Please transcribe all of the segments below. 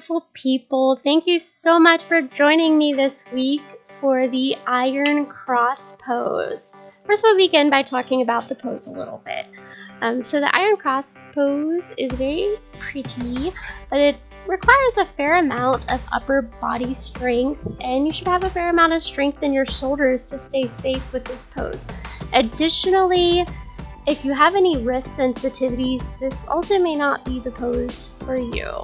beautiful people. Thank you so much for joining me this week for the Iron Cross pose. First, we'll begin by talking about the pose a little bit. So the Iron Cross pose is very pretty, but it requires a fair amount of upper body strength, and you should have a fair amount of strength in your shoulders to stay safe with this pose. Additionally, if you have any wrist sensitivities, this also may not be the pose for you.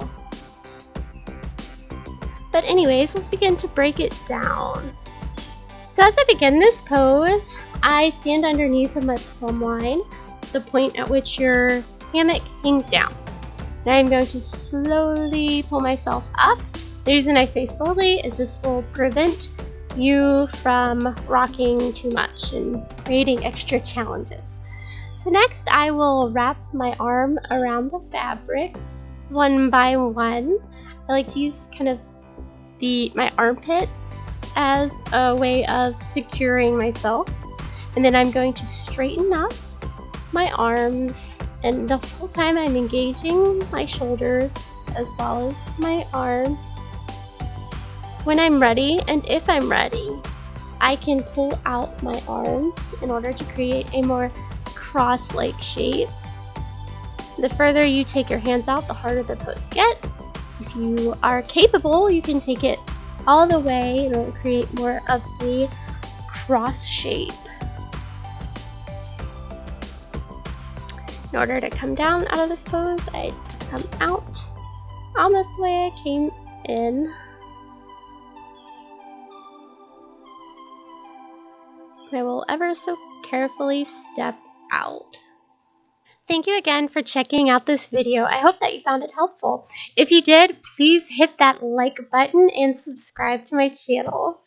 But anyways, let's begin to break it down. So as I begin this pose, I stand underneath of my plumb line, the point at which your hammock hangs down. And I'm going to slowly pull myself up. The reason I say slowly is this will prevent you from rocking too much and creating extra challenges. So next, I will wrap my arm around the fabric one by one. I like to use kind of my armpit as a way of securing myself. And then I'm going to straighten up my arms, and this whole time I'm engaging my shoulders as well as my arms. When I'm ready, and if I'm ready, I can pull out my arms in order to create a more cross-like shape. The further you take your hands out, the harder the pose gets. If you are capable, you can take it all the way and it'll create more of a cross shape. In order to come down out of this pose, I come out almost the way I came in. I will ever so carefully step out. Thank you again for checking out this video. I hope that you found it helpful. If you did, please hit that like button and subscribe to my channel.